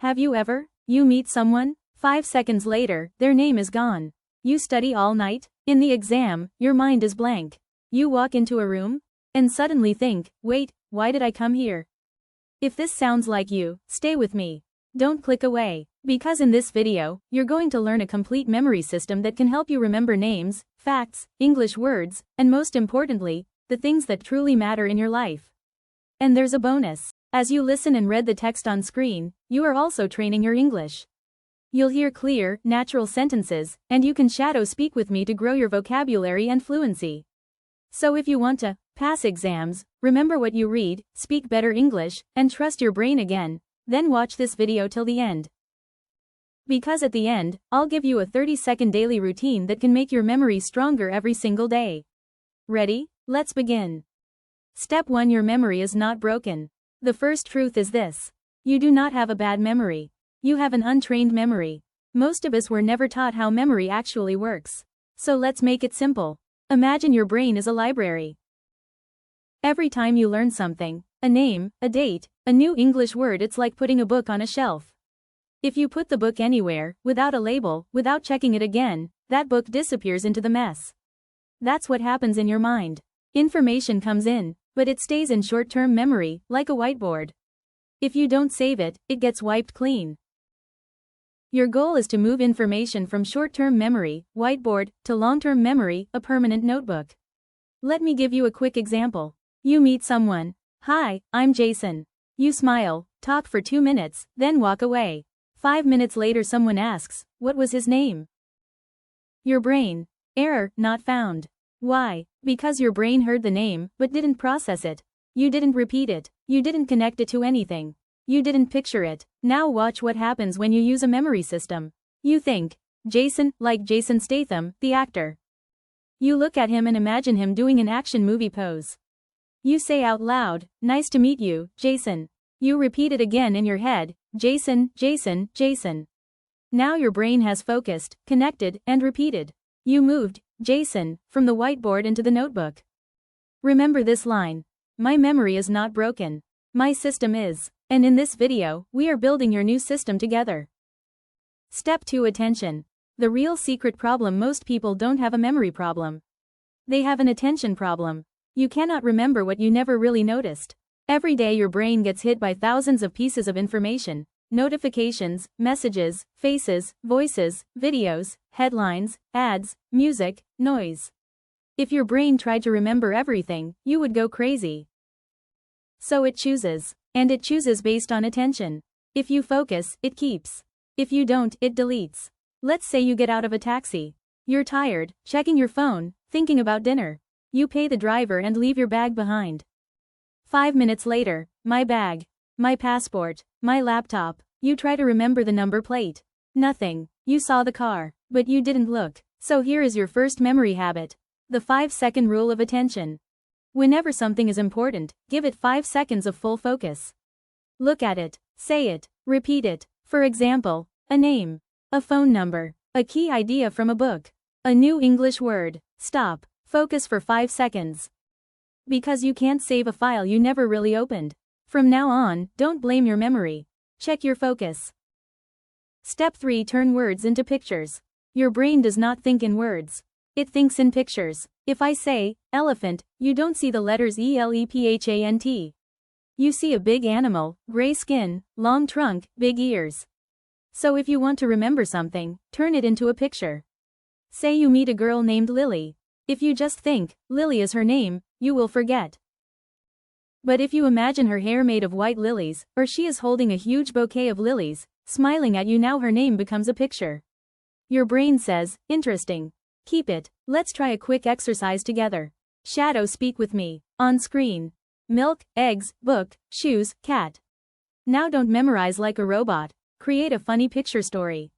Have you ever? You meet someone, 5 seconds later, their name is gone. You study all night, in the exam, your mind is blank. You walk into a room, and suddenly think, wait, why did I come here? If this sounds like you, stay with me. Don't click away, because in this video, you're going to learn a complete memory system that can help you remember names, facts, English words, and most importantly, the things that truly matter in your life. And there's a bonus. As you listen and read the text on screen, you are also training your English. You'll hear clear, natural sentences, and you can shadow speak with me to grow your vocabulary and fluency. So if you want to pass exams, remember what you read, speak better English, and trust your brain again, then watch this video till the end. Because at the end, I'll give you a 30-second daily routine that can make your memory stronger every single day. Ready? Let's begin. Step 1. Your memory is not broken. The first truth is this. You do not have a bad memory. You have an untrained memory. Most of us were never taught how memory actually works. So let's make it simple. Imagine your brain is a library. Every time you learn something, a name, a date, a new English word, it's like putting a book on a shelf. If you put the book anywhere, without a label, without checking it again, that book disappears into the mess. That's what happens in your mind. Information comes in, but it stays in short-term memory, like a whiteboard. If you don't save it, it gets wiped clean. Your goal is to move information from short-term memory, whiteboard, to long-term memory, a permanent notebook. Let me give you a quick example. You meet someone. Hi, I'm Jason. You smile, talk for 2 minutes, then walk away. 5 minutes later someone asks, what was his name? Your brain. Error, not found. Why? Because your brain heard the name, but didn't process it. You didn't repeat it. You didn't connect it to anything. You didn't picture it. Now watch what happens when you use a memory system. You think, Jason, like Jason Statham, the actor. You look at him and imagine him doing an action movie pose. You say out loud, nice to meet you, Jason. You repeat it again in your head, Jason, Jason, Jason. Now your brain has focused, connected, and repeated. You moved, Jason, from the whiteboard into the notebook. Remember this line. My memory is not broken. My system is. And in this video, we are building your new system together. Step 2. Attention. The real secret problem: most people don't have a memory problem. They have an attention problem. You cannot remember what you never really noticed. Every day your brain gets hit by thousands of pieces of information. Notifications, messages, faces, voices, videos, headlines, ads, music, noise. If your brain tried to remember everything, you would go crazy. So it chooses. And it chooses based on attention. If you focus, it keeps. If you don't, it deletes. Let's say you get out of a taxi. You're tired, checking your phone, thinking about dinner. You pay the driver and leave your bag behind. 5 minutes later, my bag. My passport. My laptop. You try to remember the number plate. Nothing. You saw the car, but you didn't look. So here is your first memory habit. The 5-second rule of attention. Whenever something is important, give it 5 seconds of full focus. Look at it, say it, repeat it. For example, a name, a phone number, a key idea from a book, a new English word. Stop, focus for 5 seconds. Because you can't save a file you never really opened. From now on, don't blame your memory. Check your focus. Step 3. Turn words into pictures. Your brain does not think in words. It thinks in pictures. If I say, elephant, you don't see the letters elephant. You see a big animal, gray skin, long trunk, big ears. So if you want to remember something, turn it into a picture. Say you meet a girl named Lily. If you just think, Lily is her name, you will forget. But if you imagine her hair made of white lilies, or she is holding a huge bouquet of lilies, smiling at you, now her name becomes a picture. Your brain says, interesting. Keep it. Let's try a quick exercise together. Shadow speak with me. On screen. Milk, eggs, book, shoes, cat. Now don't memorize like a robot. Create a funny picture story.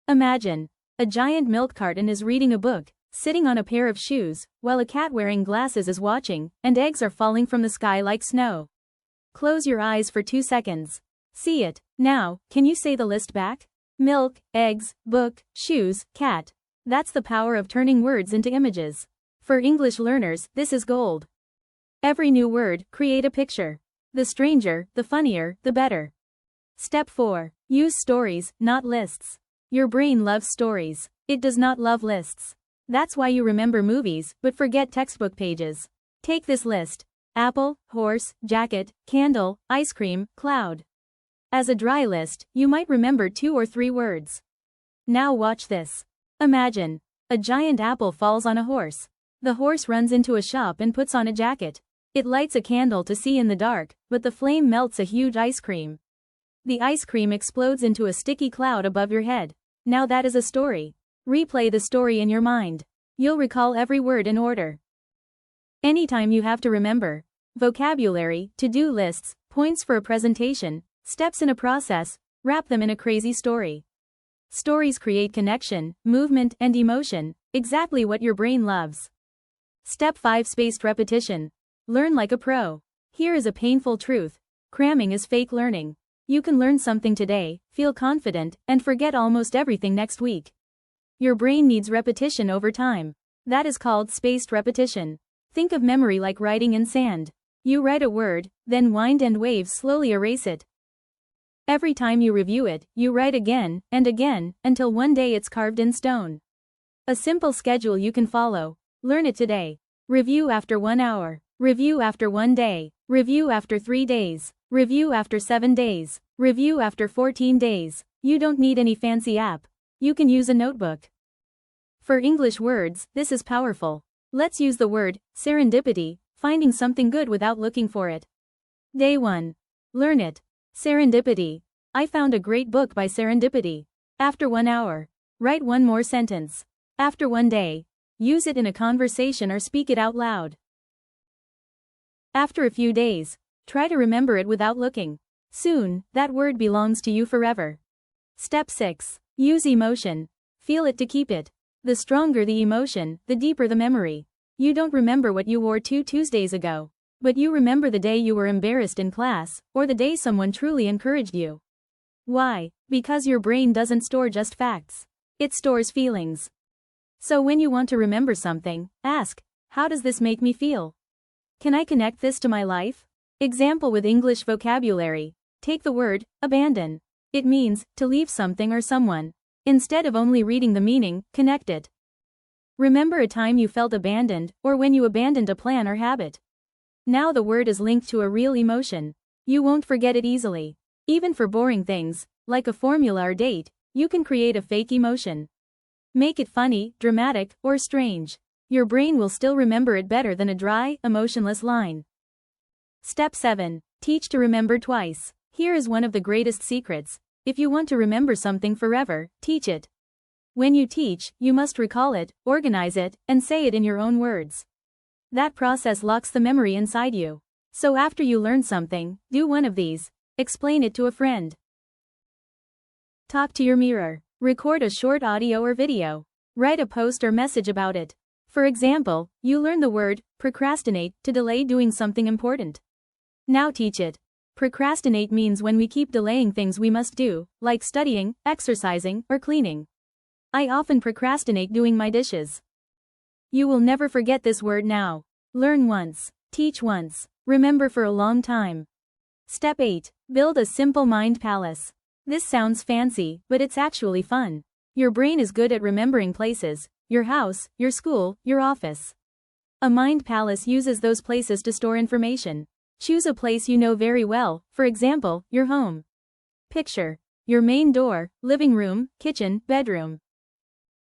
Imagine. A giant milk carton is reading a book, sitting on a pair of shoes, while a cat wearing glasses is watching, and eggs are falling from the sky like snow. Close your eyes for 2 seconds. See it. Now, can you say the list back? Milk, eggs, book, shoes, cat. That's the power of turning words into images. For English learners, this is gold. Every new word, create a picture. The stranger, the funnier, the better. Step 4. Use stories, not lists. Your brain loves stories. It does not love lists. That's why you remember movies, but forget textbook pages. Take this list. Apple, horse, jacket, candle, ice cream, cloud. As a dry list, you might remember 2 or 3 words. Now watch this. Imagine. A giant apple falls on a horse. The horse runs into a shop and puts on a jacket. It lights a candle to see in the dark, but the flame melts a huge ice cream. The ice cream explodes into a sticky cloud above your head. Now that is a story. Replay the story in your mind. You'll recall every word in order. Anytime you have to remember vocabulary, to-do lists, points for a presentation, steps in a process, wrap them in a crazy story. Stories create connection, movement, and emotion, exactly what your brain loves. Step 5: Spaced repetition. Learn like a pro. Here is a painful truth. Cramming is fake learning. You can learn something today, feel confident, and forget almost everything next week. Your brain needs repetition over time. That is called spaced repetition. Think of memory like writing in sand. You write a word, then wind and waves slowly erase it. Every time you review it, you write again, and again, until one day it's carved in stone. A simple schedule you can follow. Learn it today. Review after 1 hour. Review after 1 day. Review after 3 days. Review after 7 days. Review after 14 days. You don't need any fancy app. You can use a notebook. For English words, this is powerful. Let's use the word serendipity, finding something good without looking for it. Day 1. Learn it. Serendipity. I found a great book by serendipity. After 1 hour. Write one more sentence. After 1 day. Use it in a conversation or speak it out loud. After a few days. Try to remember it without looking. Soon, that word belongs to you forever. Step 6. Use emotion. Feel it to keep it. The stronger the emotion, the deeper the memory. You don't remember what you wore 2 Tuesdays ago. But you remember the day you were embarrassed in class, or the day someone truly encouraged you. Why? Because your brain doesn't store just facts. It stores feelings. So when you want to remember something, ask, how does this make me feel? Can I connect this to my life? Example with English vocabulary. Take the word, abandon. It means, to leave something or someone. Instead of only reading the meaning, connect it. Remember a time you felt abandoned, or when you abandoned a plan or habit. Now the word is linked to a real emotion. You won't forget it easily. Even for boring things, like a formula or date, you can create a fake emotion. Make it funny, dramatic, or strange. Your brain will still remember it better than a dry, emotionless line. Step 7. Teach to remember twice. Here is one of the greatest secrets. If you want to remember something forever, teach it. When you teach, you must recall it, organize it, and say it in your own words. That process locks the memory inside you. So after you learn something, do one of these. Explain it to a friend. Talk to your mirror. Record a short audio or video. Write a post or message about it. For example, you learn the word procrastinate to delay doing something important. Now teach it. Procrastinate means when we keep delaying things we must do, like studying, exercising, or cleaning. I often procrastinate doing my dishes. You will never forget this word now. Learn once. Teach once. Remember for a long time. Step 8. Build a simple mind palace. This sounds fancy, but it's actually fun. Your brain is good at remembering places, your house, your school, your office. A mind palace uses those places to store information. Choose a place you know very well, for example, your home. Picture your main door, living room, kitchen, bedroom.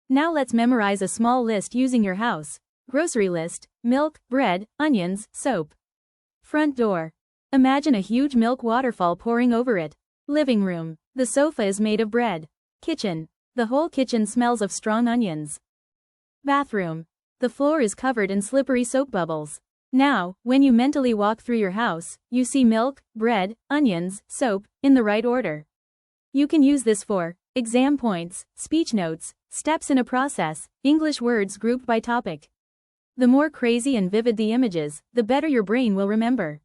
Now let's memorize a small list using your house. Grocery list: milk, bread, onions, soap. Front door. Imagine a huge milk waterfall pouring over it. Living room. The sofa is made of bread. Kitchen. The whole kitchen smells of strong onions. Bathroom. The floor is covered in slippery soap bubbles. Now, when you mentally walk through your house, you see milk, bread, onions, soap, in the right order. You can use this for exam points, speech notes, steps in a process, English words grouped by topic. The more crazy and vivid the images, the better your brain will remember.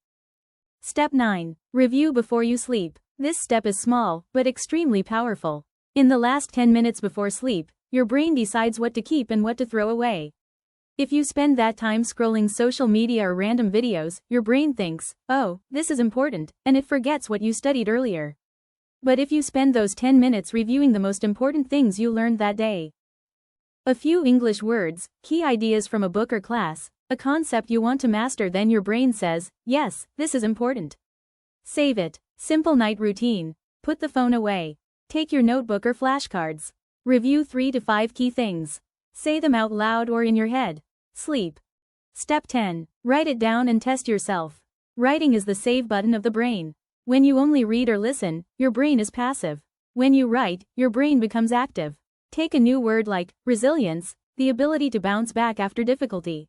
Step 9. Review before you sleep. This step is small, but extremely powerful. In the last 10 minutes before sleep, your brain decides what to keep and what to throw away. If you spend that time scrolling social media or random videos, your brain thinks, oh, this is important, and it forgets what you studied earlier. But if you spend those 10 minutes reviewing the most important things you learned that day, a few English words, key ideas from a book or class, a concept you want to master, then your brain says, yes, this is important. Save it. Simple night routine. Put the phone away. Take your notebook or flashcards. Review 3 to 5 key things. Say them out loud or in your head. Sleep. Step 10. Write it down and test yourself. Writing is the save button of the brain. When you only read or listen, your brain is passive. When you write, your brain becomes active. Take a new word like resilience, the ability to bounce back after difficulty.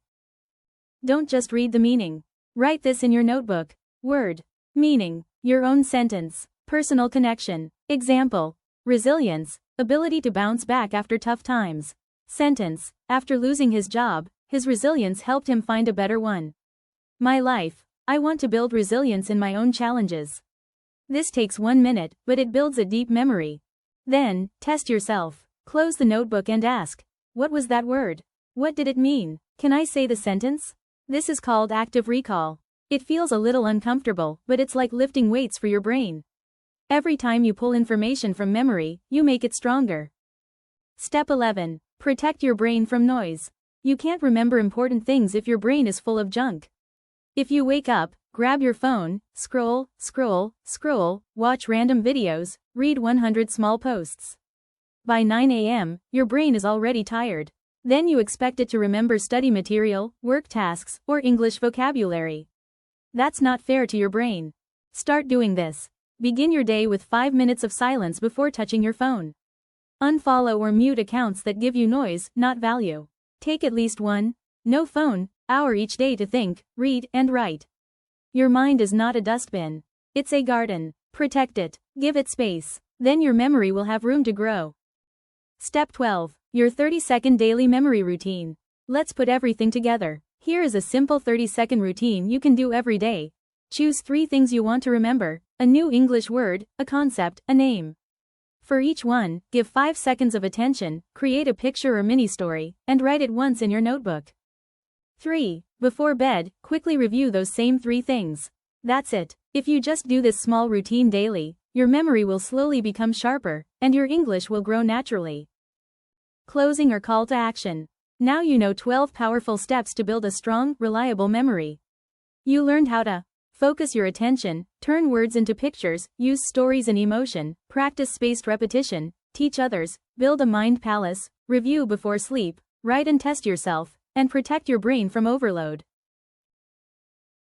Don't just read the meaning. Write this in your notebook. Word. Meaning. Your own sentence. Personal connection. Example. Resilience, ability to bounce back after tough times. Sentence. After losing his job, his resilience helped him find a better one. My life. I want to build resilience in my own challenges. This takes 1 minute, but it builds a deep memory. Then, test yourself. Close the notebook and ask, what was that word? What did it mean? Can I say the sentence? This is called active recall. It feels a little uncomfortable, but it's like lifting weights for your brain. Every time you pull information from memory, you make it stronger. Step 11. Protect your brain from noise. You can't remember important things if your brain is full of junk. If you wake up, grab your phone, scroll, watch random videos, read 100 small posts. By 9 a.m., your brain is already tired. Then you expect it to remember study material, work tasks, or English vocabulary. That's not fair to your brain. Start doing this. Begin your day with 5 minutes of silence before touching your phone. Unfollow or mute accounts that give you noise, not value. Take at least 1, no phone, hour each day to think, read, and write. Your mind is not a dustbin. It's a garden. Protect it. Give it space. Then your memory will have room to grow. Step 12. Your 30-second daily memory routine. Let's put everything together. Here is a simple 30-second routine you can do every day. Choose 3 things you want to remember: a new English word, a concept, a name. For each one, give 5 seconds of attention, create a picture or mini-story, and write it once in your notebook. 3. Before bed, quickly review those same 3 things. That's it. If you just do this small routine daily, your memory will slowly become sharper, and your English will grow naturally. Closing or call to action. Now you know 12 powerful steps to build a strong, reliable memory. You learned how to focus your attention, turn words into pictures, use stories and emotion, practice spaced repetition, teach others, build a mind palace, review before sleep, write and test yourself, and protect your brain from overload.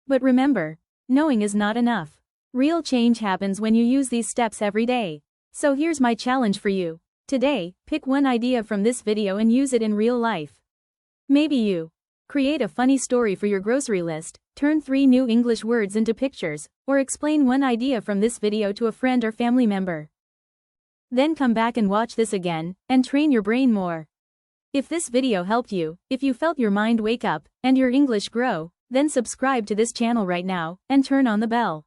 But remember, knowing is not enough. Real change happens when you use these steps every day. So here's my challenge for you. Today, pick one idea from this video and use it in real life. Maybe you create a funny story for your grocery list, turn 3 new English words into pictures, or explain one idea from this video to a friend or family member. Then come back and watch this again, and train your brain more. If this video helped you, if you felt your mind wake up, and your English grow, then subscribe to this channel right now, and turn on the bell.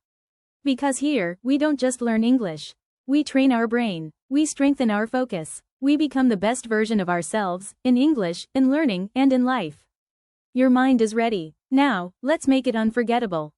Because here, we don't just learn English. We train our brain. We strengthen our focus. We become the best version of ourselves, in English, in learning, and in life. Your mind is ready. Now, let's make it unforgettable.